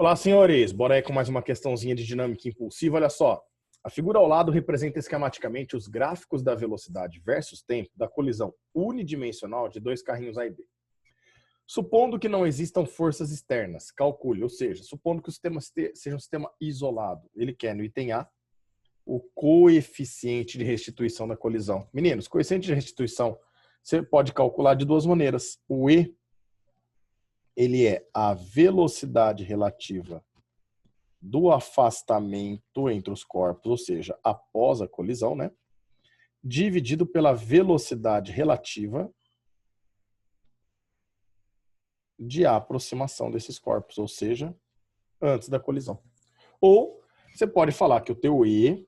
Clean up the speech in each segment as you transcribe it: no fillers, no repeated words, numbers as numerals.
Olá, senhores. Bora aí com mais uma questãozinha de dinâmica impulsiva. Olha só. A figura ao lado representa esquematicamente os gráficos da velocidade versus tempo da colisão unidimensional de dois carrinhos A e B. Supondo que não existam forças externas, calcule, ou seja, supondo que o sistema seja um sistema isolado. Ele quer no item A o coeficiente de restituição da colisão. Meninos, coeficiente de restituição você pode calcular de duas maneiras. O E, ele é a velocidade relativa do afastamento entre os corpos, ou seja, após a colisão, né? Dividido pela velocidade relativa de aproximação desses corpos, ou seja, antes da colisão. Ou você pode falar que o teu E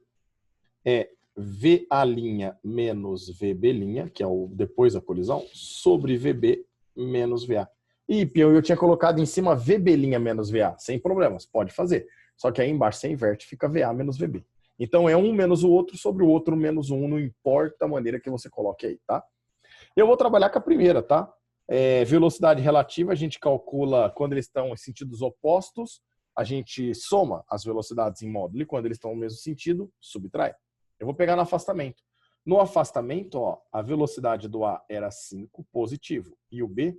é VA' menos VB', que é o depois da colisão, sobre VB menos VA. E eu tinha colocado em cima VB' menos VA, sem problemas, pode fazer. Só que aí embaixo você inverte, fica VA menos VB. Então é um menos o outro sobre o outro menos um, não importa a maneira que você coloque aí, tá? Eu vou trabalhar com a primeira, tá? Velocidade relativa, a gente calcula quando eles estão em sentidos opostos, a gente soma as velocidades em módulo, e quando eles estão no mesmo sentido, subtrai. Eu vou pegar no afastamento. No afastamento, ó, a velocidade do A era 5, positivo, e o B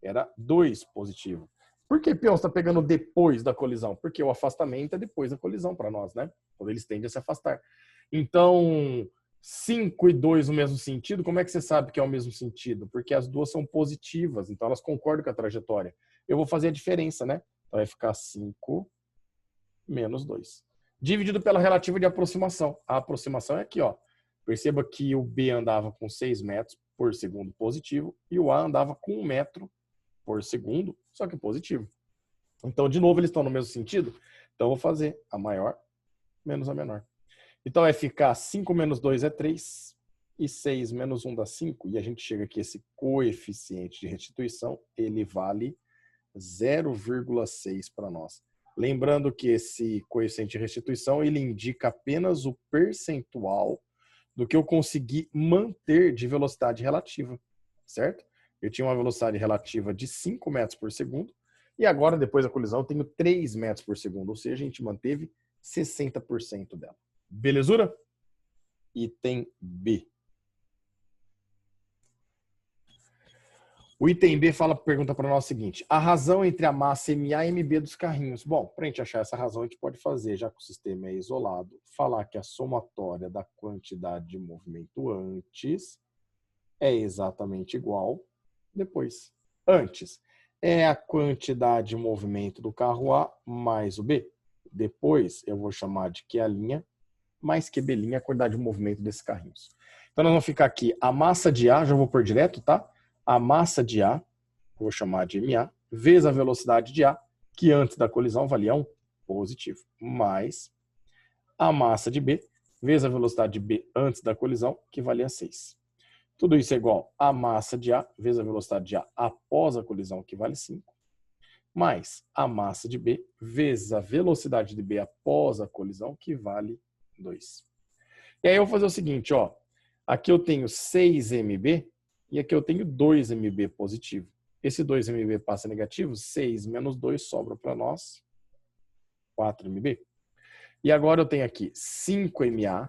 era 2, positivo. Por que, peão, está pegando depois da colisão? Porque o afastamento é depois da colisão para nós, né? Quando eles tendem a se afastar. Então, 5 e 2 no mesmo sentido, como é que você sabe que é o mesmo sentido? Porque as duas são positivas, então elas concordam com a trajetória. Eu vou fazer a diferença, né? Então vai ficar 5 menos 2. Dividido pela relativa de aproximação. A aproximação é aqui, ó. Perceba que o B andava com 6 metros por segundo positivo e o A andava com 1 metro por segundo, só que positivo. Então, de novo, eles estão no mesmo sentido. Então, eu vou fazer a maior menos a menor. Então, vai ficar 5 menos 2 é 3 e 6 menos 1 dá 5. E a gente chega aqui, esse coeficiente de restituição, ele vale 0,6 para nós. Lembrando que esse coeficiente de restituição, ele indica apenas o percentual do que eu consegui manter de velocidade relativa, certo? Eu tinha uma velocidade relativa de 5 metros por segundo e agora, depois da colisão, eu tenho 3 metros por segundo, ou seja, a gente manteve 60% dela. Belezura? Item B. O item B pergunta para nós o seguinte: a razão entre a massa MA e MB dos carrinhos. Bom, para a gente achar essa razão, a gente pode fazer, já que o sistema é isolado, falar que a somatória da quantidade de movimento antes é exatamente igual depois. Antes é a quantidade de movimento do carro A mais o B. Depois eu vou chamar de QA' mais QB', a quantidade de movimento desses carrinhos. Então nós vamos ficar aqui, a massa de A, já vou pôr direto, tá? A massa de A, vou chamar de MA, vezes a velocidade de A, que antes da colisão valia 1, positivo, mais a massa de B, vezes a velocidade de B antes da colisão, que valia 6. Tudo isso é igual a massa de A vezes a velocidade de A após a colisão, que vale 5, mais a massa de B vezes a velocidade de B após a colisão, que vale 2. E aí eu vou fazer o seguinte, ó. Aqui eu tenho 6mB e aqui eu tenho 2mB positivo. Esse 2mB passa negativo, 6 menos 2 sobra para nós 4mB. E agora eu tenho aqui 5mA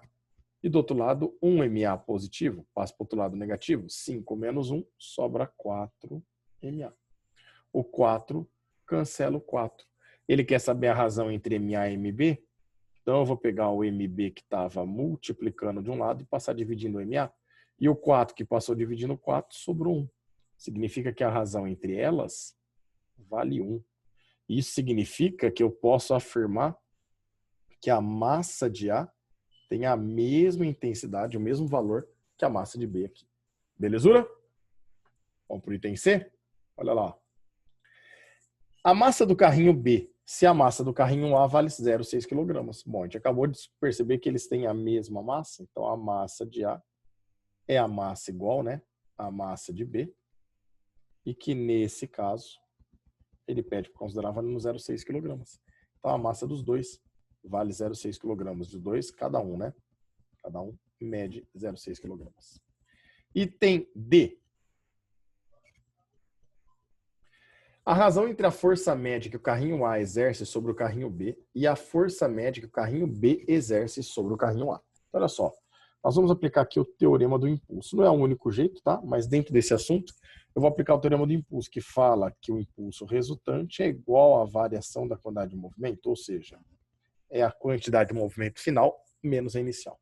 e do outro lado 1mA positivo, passa para o outro lado negativo, 5 menos 1 sobra 4mA. O 4 cancela o 4. Ele quer saber a razão entre MA e MB? Então eu vou pegar o MB que estava multiplicando de um lado e passar dividindo o MA. E o 4 que passou dividindo o 4 sobrou 1. Significa que a razão entre elas vale 1. Isso significa que eu posso afirmar que a massa de A tem a mesma intensidade, o mesmo valor que a massa de B aqui. Belezura? Vamos para o item C? Olha lá. A massa do carrinho B, se a massa do carrinho A vale 0,6 kg. Bom, a gente acabou de perceber que eles têm a mesma massa, então a massa de A é a massa igual, né? A massa de B. E que nesse caso, ele pede para considerar valendo 0,6 kg. Então a massa dos dois vale 0,6 kg. De dois, cada um, né? Cada um mede 0,6 kg. Item D. A razão entre a força média que o carrinho A exerce sobre o carrinho B e a força média que o carrinho B exerce sobre o carrinho A. Então, olha só, nós vamos aplicar aqui o teorema do impulso. Não é o único jeito, tá? Mas dentro desse assunto, eu vou aplicar o teorema do impulso, que fala que o impulso resultante é igual à variação da quantidade de movimento, ou seja, é a quantidade de movimento final menos a inicial.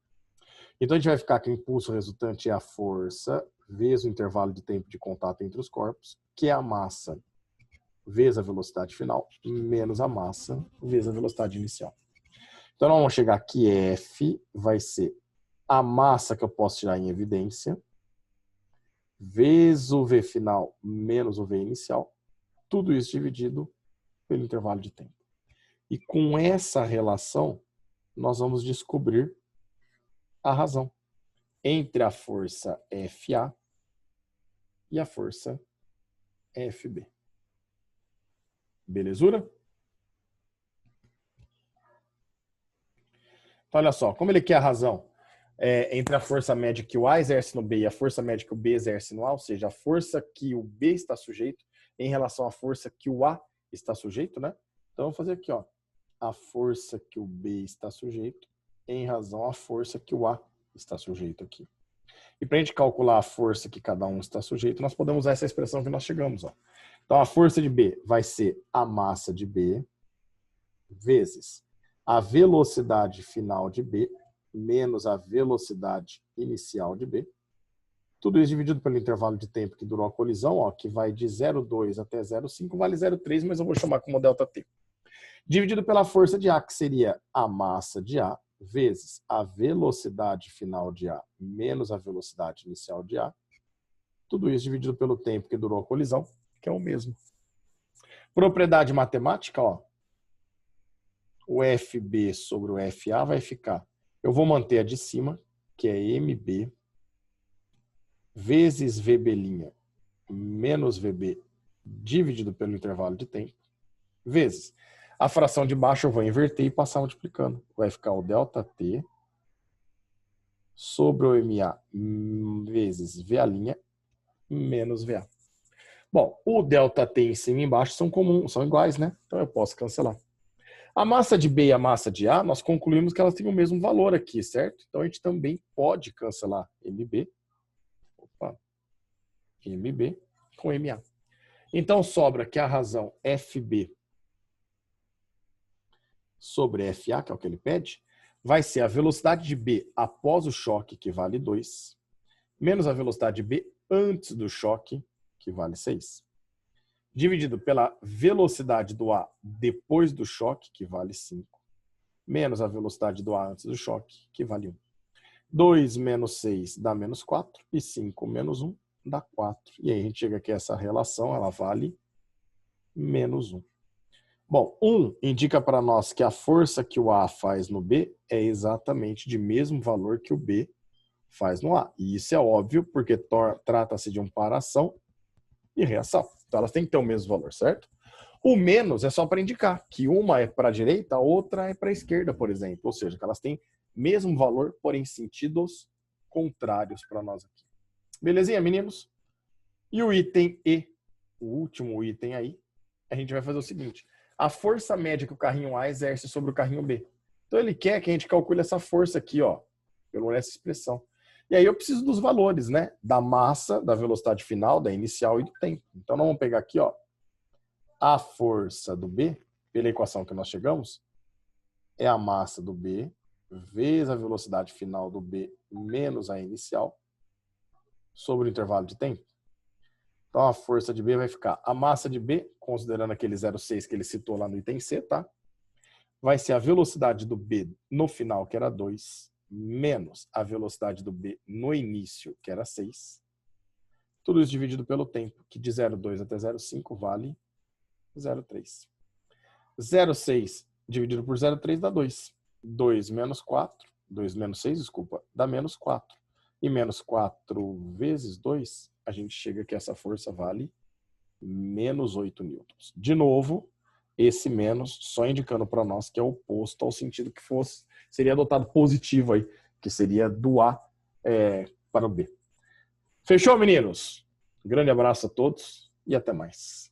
Então, a gente vai ficar que o impulso resultante é a força vezes o intervalo de tempo de contato entre os corpos, que é a massa vezes a velocidade final, menos a massa vezes a velocidade inicial. Então, nós vamos chegar que F vai ser a massa que eu posso tirar em evidência, vezes o V final menos o V inicial, tudo isso dividido pelo intervalo de tempo. E com essa relação, nós vamos descobrir a razão entre a força FA e a força FB. Belezura? Então, olha só, como ele quer a razão entre a força média que o A exerce no B e a força média que o B exerce no A, ou seja, a força que o B está sujeito em relação à força que o A está sujeito, né? Então, vamos fazer aqui, ó, a força que o B está sujeito em razão à força que o A está sujeito aqui. E para a gente calcular a força que cada um está sujeito, nós podemos usar essa expressão que nós chegamos, ó. Então, a força de B vai ser a massa de B vezes a velocidade final de B menos a velocidade inicial de B. Tudo isso dividido pelo intervalo de tempo que durou a colisão, ó, que vai de 0,2 até 0,5, vale 0,3, mas eu vou chamar como ΔT. Dividido pela força de A, que seria a massa de A, vezes a velocidade final de A menos a velocidade inicial de A. Tudo isso dividido pelo tempo que durou a colisão, que é o mesmo. Propriedade matemática, ó. O FB sobre o FA vai ficar... Eu vou manter a de cima, que é MB, vezes VB' menos VB, dividido pelo intervalo de tempo, vezes a fração de baixo eu vou inverter e passar multiplicando. Vai ficar o ΔT sobre o MA vezes VA' menos VA. Bom, o ΔT em cima e embaixo são comuns, são iguais, né? Então eu posso cancelar. A massa de B e a massa de A, nós concluímos que elas têm o mesmo valor aqui, certo? Então a gente também pode cancelar MB, MB com MA. Então sobra que a razão FB sobre FA, que é o que ele pede, vai ser a velocidade de B após o choque, que vale 2, menos a velocidade de B antes do choque, que vale 6. Dividido pela velocidade do A depois do choque, que vale 5, menos a velocidade do A antes do choque, que vale 1. 2 menos 6 dá menos 4, e 5 menos 1 dá 4. E aí a gente chega aqui a essa relação, ela vale menos 1. Bom, 1 indica para nós que a força que o A faz no B é exatamente de mesmo valor que o B faz no A. E isso é óbvio, porque trata-se de um par-ação e reação. Então elas têm que ter o mesmo valor, certo? O menos é só para indicar que uma é para a direita, a outra é para a esquerda, por exemplo. Ou seja, que elas têm mesmo valor, porém sentidos contrários para nós aqui. Belezinha, meninos? E o item E, o último item aí, a gente vai fazer o seguinte. A força média que o carrinho A exerce sobre o carrinho B. Então ele quer que a gente calcule essa força aqui, ó, pela essa expressão. E aí eu preciso dos valores, né? Da massa, da velocidade final, da inicial e do tempo. Então nós vamos pegar aqui, ó, a força do B, pela equação que nós chegamos, é a massa do B vezes a velocidade final do B menos a inicial sobre o intervalo de tempo. Então a força de B vai ficar a massa de B, considerando aquele 0,6 que ele citou lá no item C, tá? Vai ser a velocidade do B no final, que era 2, menos a velocidade do B no início, que era 6. Tudo isso dividido pelo tempo, que de 0,2 até 0,5 vale 0,3. 0,6 dividido por 0,3 dá 2. 2 menos 4, 2 menos 6, desculpa, dá menos 4. E menos 4 vezes 2, a gente chega que essa força vale menos 8 newtons. De novo, esse menos só indicando para nós que é oposto ao sentido que fosse, seria adotado positivo aí, que seria do A para o B. Fechou, meninos? Grande abraço a todos e até mais.